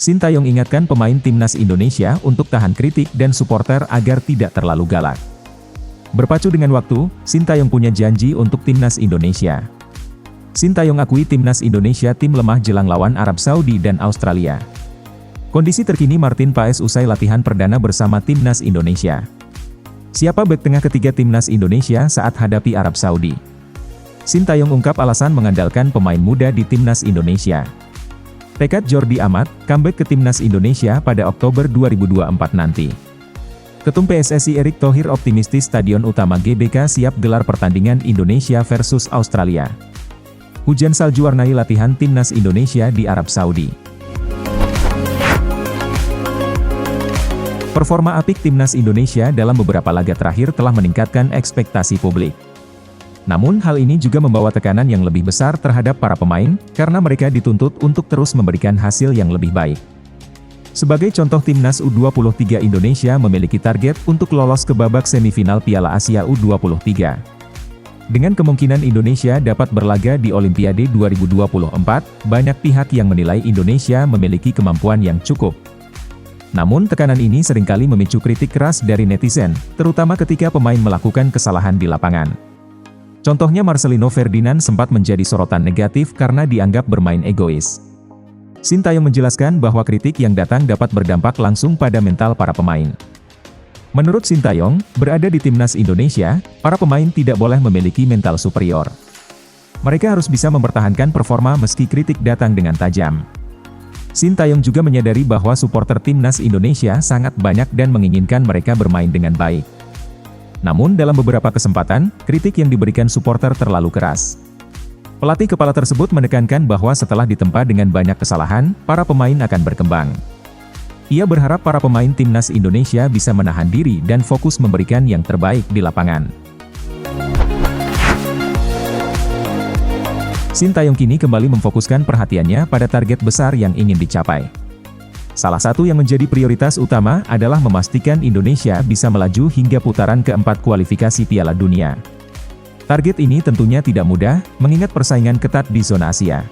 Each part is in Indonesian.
Sintayong ingatkan pemain timnas Indonesia untuk tahan kritik dan supporter agar tidak terlalu galak. Berpacu dengan waktu, Sintayong punya janji untuk timnas Indonesia. Sintayong akui timnas Indonesia tim lemah jelang lawan Arab Saudi dan Australia. Kondisi terkini Martin Paes usai latihan perdana bersama timnas Indonesia. Siapa bek tengah ketiga timnas Indonesia saat hadapi Arab Saudi? Sintayong ungkap alasan mengandalkan pemain muda di timnas Indonesia. Tekad Jordi Amat, comeback ke timnas Indonesia pada Oktober 2024 nanti. Ketum PSSI Erick Thohir optimistis Stadion Utama GBK siap gelar pertandingan Indonesia versus Australia. Hujan salju warnai latihan timnas Indonesia di Arab Saudi. Performa apik timnas Indonesia dalam beberapa laga terakhir telah meningkatkan ekspektasi publik. Namun hal ini juga membawa tekanan yang lebih besar terhadap para pemain, karena mereka dituntut untuk terus memberikan hasil yang lebih baik. Sebagai contoh timnas U23 Indonesia memiliki target untuk lolos ke babak semifinal Piala Asia U23. Dengan kemungkinan Indonesia dapat berlaga di Olimpiade 2024, banyak pihak yang menilai Indonesia memiliki kemampuan yang cukup. Namun tekanan ini seringkali memicu kritik keras dari netizen, terutama ketika pemain melakukan kesalahan di lapangan. Contohnya Marcelino Ferdinand sempat menjadi sorotan negatif karena dianggap bermain egois. Sintayong menjelaskan bahwa kritik yang datang dapat berdampak langsung pada mental para pemain. Menurut Sintayong, berada di timnas Indonesia, para pemain tidak boleh memiliki mental superior. Mereka harus bisa mempertahankan performa meski kritik datang dengan tajam. Sintayong juga menyadari bahwa supporter timnas Indonesia sangat banyak dan menginginkan mereka bermain dengan baik. Namun dalam beberapa kesempatan, kritik yang diberikan supporter terlalu keras. Pelatih kepala tersebut menekankan bahwa setelah ditempa dengan banyak kesalahan, para pemain akan berkembang. Ia berharap para pemain timnas Indonesia bisa menahan diri dan fokus memberikan yang terbaik di lapangan. Sintayong kini kembali memfokuskan perhatiannya pada target besar yang ingin dicapai. Salah satu yang menjadi prioritas utama adalah memastikan Indonesia bisa melaju hingga putaran keempat kualifikasi Piala Dunia. Target ini tentunya tidak mudah, mengingat persaingan ketat di zona Asia.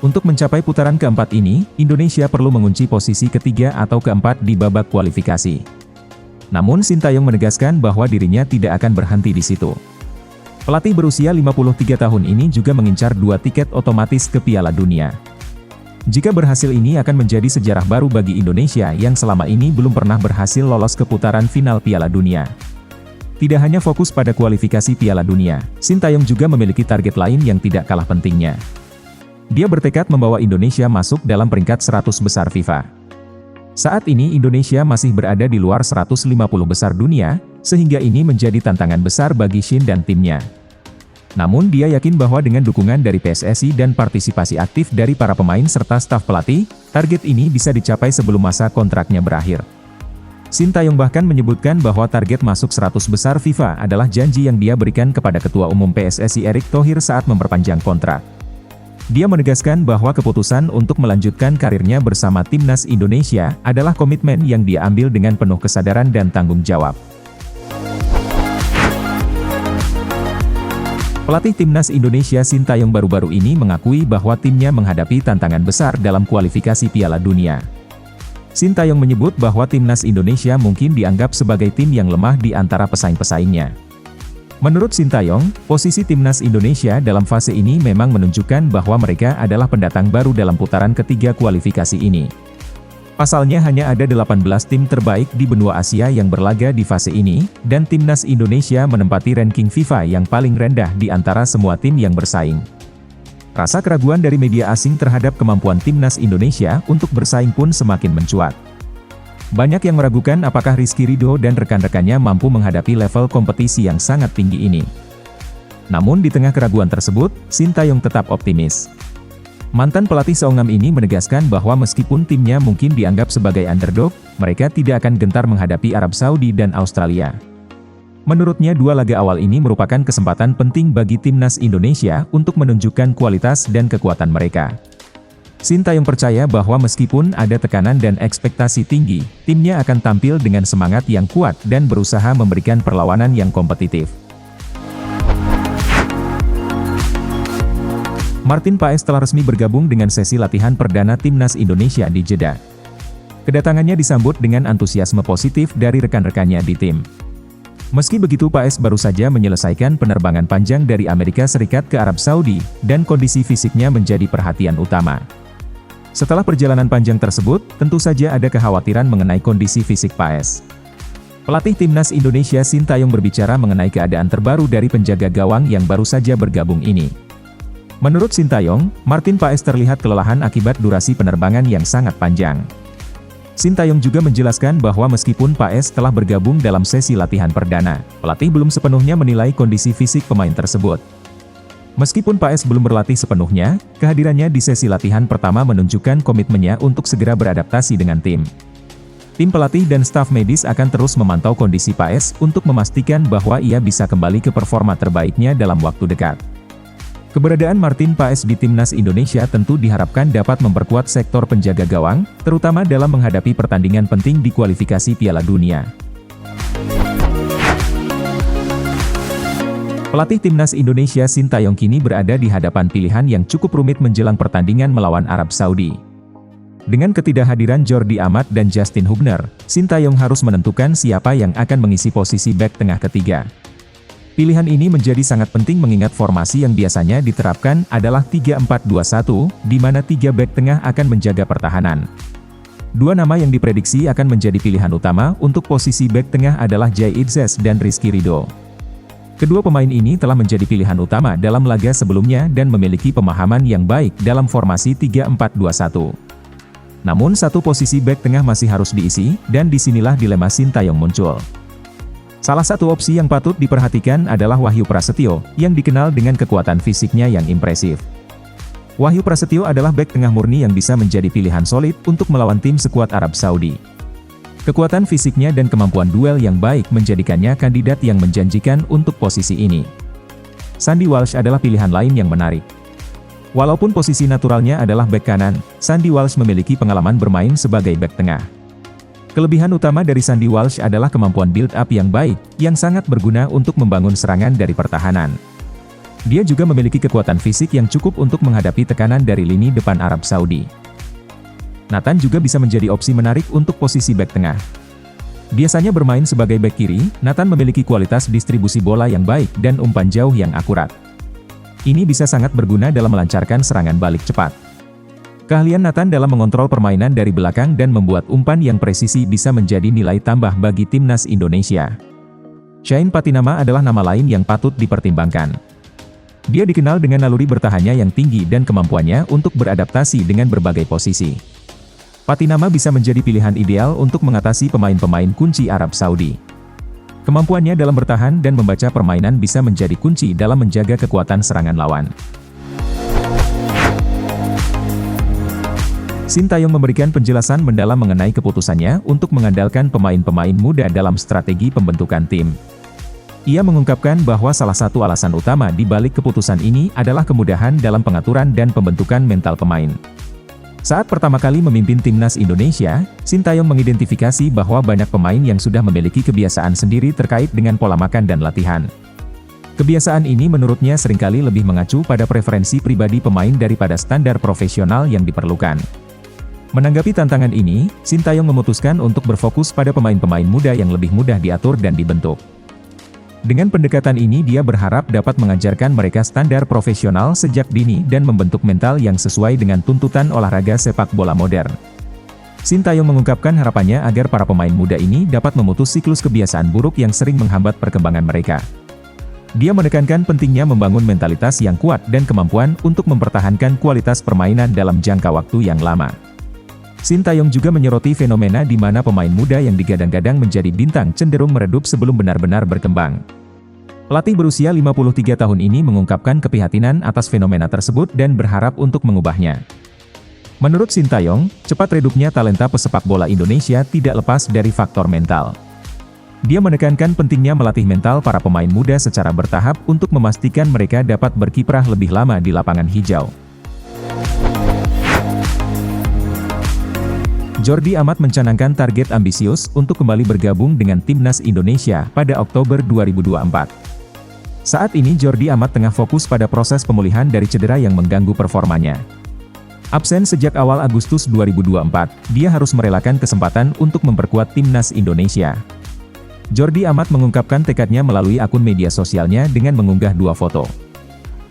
Untuk mencapai putaran keempat ini, Indonesia perlu mengunci posisi ketiga atau keempat di babak kualifikasi. Namun Sintayong menegaskan bahwa dirinya tidak akan berhenti di situ. Pelatih berusia 53 tahun ini juga mengincar 2 tiket otomatis ke Piala Dunia. Jika berhasil ini akan menjadi sejarah baru bagi Indonesia yang selama ini belum pernah berhasil lolos ke putaran final Piala Dunia. Tidak hanya fokus pada kualifikasi Piala Dunia, Sintayong juga memiliki target lain yang tidak kalah pentingnya. Dia bertekad membawa Indonesia masuk dalam peringkat 100 besar FIFA. Saat ini Indonesia masih berada di luar 150 besar dunia, sehingga ini menjadi tantangan besar bagi Shin dan timnya. Namun dia yakin bahwa dengan dukungan dari PSSI dan partisipasi aktif dari para pemain serta staf pelatih, target ini bisa dicapai sebelum masa kontraknya berakhir. Sintayong bahkan menyebutkan bahwa target masuk 100 besar FIFA adalah janji yang dia berikan kepada Ketua Umum PSSI Erick Thohir saat memperpanjang kontrak. Dia menegaskan bahwa keputusan untuk melanjutkan karirnya bersama timnas Indonesia adalah komitmen yang dia ambil dengan penuh kesadaran dan tanggung jawab. Pelatih timnas Indonesia Sintayong baru-baru ini mengakui bahwa timnya menghadapi tantangan besar dalam kualifikasi Piala Dunia. Sintayong menyebut bahwa timnas Indonesia mungkin dianggap sebagai tim yang lemah di antara pesaing-pesaingnya. Menurut Sintayong, posisi timnas Indonesia dalam fase ini memang menunjukkan bahwa mereka adalah pendatang baru dalam putaran ketiga kualifikasi ini. Pasalnya hanya ada 18 tim terbaik di benua Asia yang berlaga di fase ini, dan timnas Indonesia menempati ranking FIFA yang paling rendah di antara semua tim yang bersaing. Rasa keraguan dari media asing terhadap kemampuan timnas Indonesia untuk bersaing pun semakin mencuat. Banyak yang meragukan apakah Rizky Ridho dan rekan-rekannya mampu menghadapi level kompetisi yang sangat tinggi ini. Namun di tengah keraguan tersebut, Sintayong tetap optimis. Mantan pelatih Seongnam ini menegaskan bahwa meskipun timnya mungkin dianggap sebagai underdog, mereka tidak akan gentar menghadapi Arab Saudi dan Australia. Menurutnya 2 laga awal ini merupakan kesempatan penting bagi timnas Indonesia untuk menunjukkan kualitas dan kekuatan mereka. Sintayong percaya bahwa meskipun ada tekanan dan ekspektasi tinggi, timnya akan tampil dengan semangat yang kuat dan berusaha memberikan perlawanan yang kompetitif. Martin Paes telah resmi bergabung dengan sesi latihan perdana Timnas Indonesia di Jeddah. Kedatangannya disambut dengan antusiasme positif dari rekan-rekannya di tim. Meski begitu, Paes baru saja menyelesaikan penerbangan panjang dari Amerika Serikat ke Arab Saudi, dan kondisi fisiknya menjadi perhatian utama. Setelah perjalanan panjang tersebut, tentu saja ada kekhawatiran mengenai kondisi fisik Paes. Pelatih Timnas Indonesia Sintayong berbicara mengenai keadaan terbaru dari penjaga gawang yang baru saja bergabung ini. Menurut Sintayong, Martin Paes terlihat kelelahan akibat durasi penerbangan yang sangat panjang. Sintayong juga menjelaskan bahwa meskipun Paes telah bergabung dalam sesi latihan perdana, pelatih belum sepenuhnya menilai kondisi fisik pemain tersebut. Meskipun Paes belum berlatih sepenuhnya, kehadirannya di sesi latihan pertama menunjukkan komitmennya untuk segera beradaptasi dengan tim. Tim pelatih dan staf medis akan terus memantau kondisi Paes untuk memastikan bahwa ia bisa kembali ke performa terbaiknya dalam waktu dekat. Keberadaan Martin Paes di Timnas Indonesia tentu diharapkan dapat memperkuat sektor penjaga gawang, terutama dalam menghadapi pertandingan penting di kualifikasi Piala Dunia. Pelatih Timnas Indonesia Sintayong kini berada di hadapan pilihan yang cukup rumit menjelang pertandingan melawan Arab Saudi. Dengan ketidakhadiran Jordi Amat dan Justin Hubner, Sintayong harus menentukan siapa yang akan mengisi posisi bek tengah ketiga. Pilihan ini menjadi sangat penting mengingat formasi yang biasanya diterapkan adalah 3-4-2-1, di mana 3 bek tengah akan menjaga pertahanan. Dua nama yang diprediksi akan menjadi pilihan utama untuk posisi bek tengah adalah Jay Idzes dan Rizky Ridho. Kedua pemain ini telah menjadi pilihan utama dalam laga sebelumnya dan memiliki pemahaman yang baik dalam formasi 3-4-2-1. Namun satu posisi bek tengah masih harus diisi, dan disinilah dilema Sintayong muncul. Salah satu opsi yang patut diperhatikan adalah Wahyu Prasetyo, yang dikenal dengan kekuatan fisiknya yang impresif. Wahyu Prasetyo adalah bek tengah murni yang bisa menjadi pilihan solid untuk melawan tim sekuat Arab Saudi. Kekuatan fisiknya dan kemampuan duel yang baik menjadikannya kandidat yang menjanjikan untuk posisi ini. Sandy Walsh adalah pilihan lain yang menarik. Walaupun posisi naturalnya adalah bek kanan, Sandy Walsh memiliki pengalaman bermain sebagai bek tengah. Kelebihan utama dari Sandy Walsh adalah kemampuan build-up yang baik, yang sangat berguna untuk membangun serangan dari pertahanan. Dia juga memiliki kekuatan fisik yang cukup untuk menghadapi tekanan dari lini depan Arab Saudi. Nathan juga bisa menjadi opsi menarik untuk posisi bek tengah. Biasanya bermain sebagai bek kiri, Nathan memiliki kualitas distribusi bola yang baik dan umpan jauh yang akurat. Ini bisa sangat berguna dalam melancarkan serangan balik cepat. Keahlian Nathan dalam mengontrol permainan dari belakang dan membuat umpan yang presisi bisa menjadi nilai tambah bagi Timnas Indonesia. Shane Patinama adalah nama lain yang patut dipertimbangkan. Dia dikenal dengan naluri bertahannya yang tinggi dan kemampuannya untuk beradaptasi dengan berbagai posisi. Patinama bisa menjadi pilihan ideal untuk mengatasi pemain-pemain kunci Arab Saudi. Kemampuannya dalam bertahan dan membaca permainan bisa menjadi kunci dalam menjaga kekuatan serangan lawan. Sintayong memberikan penjelasan mendalam mengenai keputusannya untuk mengandalkan pemain-pemain muda dalam strategi pembentukan tim. Ia mengungkapkan bahwa salah satu alasan utama di balik keputusan ini adalah kemudahan dalam pengaturan dan pembentukan mental pemain. Saat pertama kali memimpin Timnas Indonesia, Sintayong mengidentifikasi bahwa banyak pemain yang sudah memiliki kebiasaan sendiri terkait dengan pola makan dan latihan. Kebiasaan ini menurutnya seringkali lebih mengacu pada preferensi pribadi pemain daripada standar profesional yang diperlukan. Menanggapi tantangan ini, Sintayong memutuskan untuk berfokus pada pemain-pemain muda yang lebih mudah diatur dan dibentuk. Dengan pendekatan ini dia berharap dapat mengajarkan mereka standar profesional sejak dini dan membentuk mental yang sesuai dengan tuntutan olahraga sepak bola modern. Sintayong mengungkapkan harapannya agar para pemain muda ini dapat memutus siklus kebiasaan buruk yang sering menghambat perkembangan mereka. Dia menekankan pentingnya membangun mentalitas yang kuat dan kemampuan untuk mempertahankan kualitas permainan dalam jangka waktu yang lama. Sintayong juga menyoroti fenomena di mana pemain muda yang digadang-gadang menjadi bintang cenderung meredup sebelum benar-benar berkembang. Pelatih berusia 53 tahun ini mengungkapkan keprihatinan atas fenomena tersebut dan berharap untuk mengubahnya. Menurut Sintayong, cepat redupnya talenta pesepak bola Indonesia tidak lepas dari faktor mental. Dia menekankan pentingnya melatih mental para pemain muda secara bertahap untuk memastikan mereka dapat berkiprah lebih lama di lapangan hijau. Jordi Amat mencanangkan target ambisius untuk kembali bergabung dengan Timnas Indonesia pada Oktober 2024. Saat ini Jordi Amat tengah fokus pada proses pemulihan dari cedera yang mengganggu performanya. Absen sejak awal Agustus 2024, dia harus merelakan kesempatan untuk memperkuat timnas Indonesia. Jordi Amat mengungkapkan tekadnya melalui akun media sosialnya dengan mengunggah dua foto.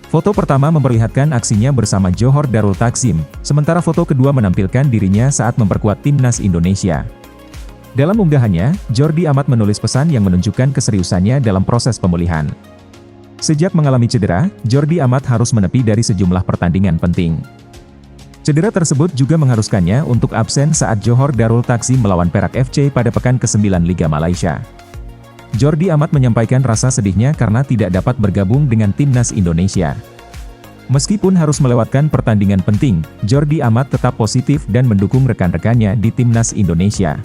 Foto pertama memperlihatkan aksinya bersama Johor Darul Takzim, sementara foto kedua menampilkan dirinya saat memperkuat timnas Indonesia. Dalam unggahannya, Jordi Amat menulis pesan yang menunjukkan keseriusannya dalam proses pemulihan. Sejak mengalami cedera, Jordi Amat harus menepi dari sejumlah pertandingan penting. Cedera tersebut juga mengharuskannya untuk absen saat Johor Darul Takzim melawan Perak FC pada pekan ke-9 Liga Malaysia. Jordi Amat menyampaikan rasa sedihnya karena tidak dapat bergabung dengan timnas Indonesia. Meskipun harus melewatkan pertandingan penting, Jordi Amat tetap positif dan mendukung rekan-rekannya di timnas Indonesia.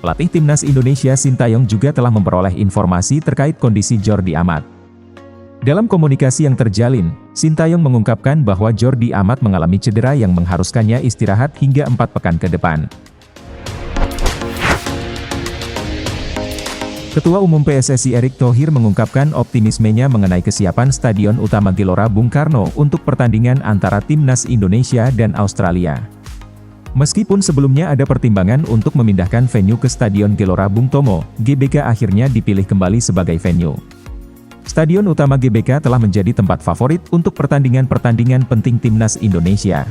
Pelatih timnas Indonesia Sintayong juga telah memperoleh informasi terkait kondisi Jordi Amat. Dalam komunikasi yang terjalin, Sintayong mengungkapkan bahwa Jordi Amat mengalami cedera yang mengharuskannya istirahat hingga 4 pekan ke depan. Ketua Umum PSSI Erick Thohir mengungkapkan optimismenya mengenai kesiapan Stadion Utama Gelora Bung Karno untuk pertandingan antara timnas Indonesia dan Australia. Meskipun sebelumnya ada pertimbangan untuk memindahkan venue ke Stadion Gelora Bung Tomo, GBK akhirnya dipilih kembali sebagai venue. Stadion Utama GBK telah menjadi tempat favorit untuk pertandingan-pertandingan penting timnas Indonesia.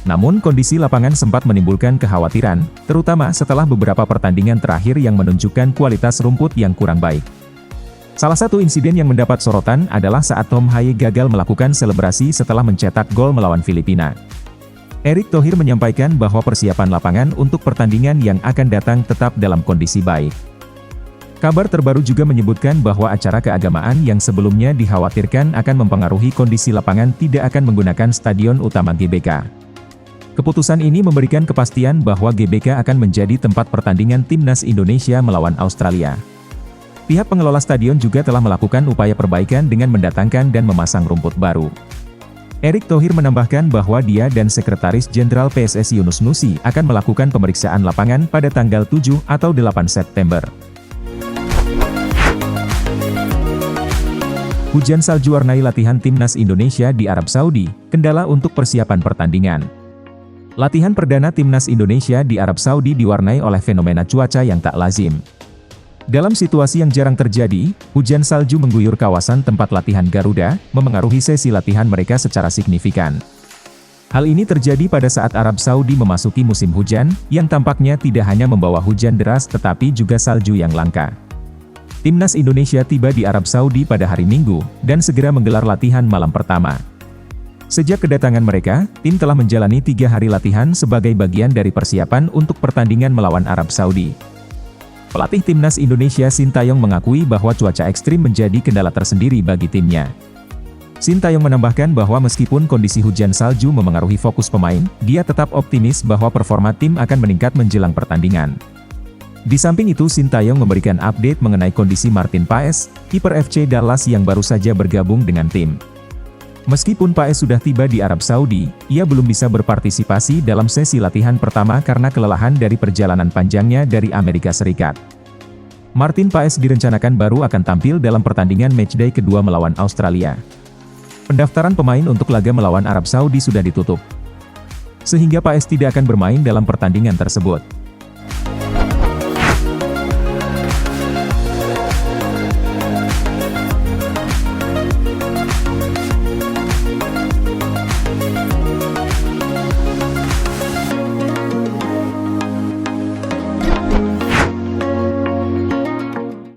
Namun kondisi lapangan sempat menimbulkan kekhawatiran, terutama setelah beberapa pertandingan terakhir yang menunjukkan kualitas rumput yang kurang baik. Salah satu insiden yang mendapat sorotan adalah saat Tom Haye gagal melakukan selebrasi setelah mencetak gol melawan Filipina. Erick Thohir menyampaikan bahwa persiapan lapangan untuk pertandingan yang akan datang tetap dalam kondisi baik. Kabar terbaru juga menyebutkan bahwa acara keagamaan yang sebelumnya dikhawatirkan akan mempengaruhi kondisi lapangan tidak akan menggunakan Stadion Utama GBK. Keputusan ini memberikan kepastian bahwa GBK akan menjadi tempat pertandingan timnas Indonesia melawan Australia. Pihak pengelola stadion juga telah melakukan upaya perbaikan dengan mendatangkan dan memasang rumput baru. Erick Thohir menambahkan bahwa dia dan Sekretaris Jenderal PSSI Yunus Nusi akan melakukan pemeriksaan lapangan pada tanggal 7 atau 8 September. Hujan salju warnai latihan timnas Indonesia di Arab Saudi, kendala untuk persiapan pertandingan. Latihan perdana timnas Indonesia di Arab Saudi diwarnai oleh fenomena cuaca yang tak lazim. Dalam situasi yang jarang terjadi, hujan salju mengguyur kawasan tempat latihan Garuda, memengaruhi sesi latihan mereka secara signifikan. Hal ini terjadi pada saat Arab Saudi memasuki musim hujan, yang tampaknya tidak hanya membawa hujan deras tetapi juga salju yang langka. Timnas Indonesia tiba di Arab Saudi pada hari Minggu, dan segera menggelar latihan malam pertama. Sejak kedatangan mereka, tim telah menjalani 3 hari latihan sebagai bagian dari persiapan untuk pertandingan melawan Arab Saudi. Pelatih timnas Indonesia Sintayong mengakui bahwa cuaca ekstrim menjadi kendala tersendiri bagi timnya. Sintayong menambahkan bahwa meskipun kondisi hujan salju memengaruhi fokus pemain, dia tetap optimis bahwa performa tim akan meningkat menjelang pertandingan. Di samping itu Sintayong memberikan update mengenai kondisi Martin Paes, kiper FC Dallas yang baru saja bergabung dengan tim. Meskipun Paes sudah tiba di Arab Saudi, ia belum bisa berpartisipasi dalam sesi latihan pertama karena kelelahan dari perjalanan panjangnya dari Amerika Serikat. Martin Paes direncanakan baru akan tampil dalam pertandingan matchday kedua melawan Australia. Pendaftaran pemain untuk laga melawan Arab Saudi sudah ditutup, sehingga Paes tidak akan bermain dalam pertandingan tersebut.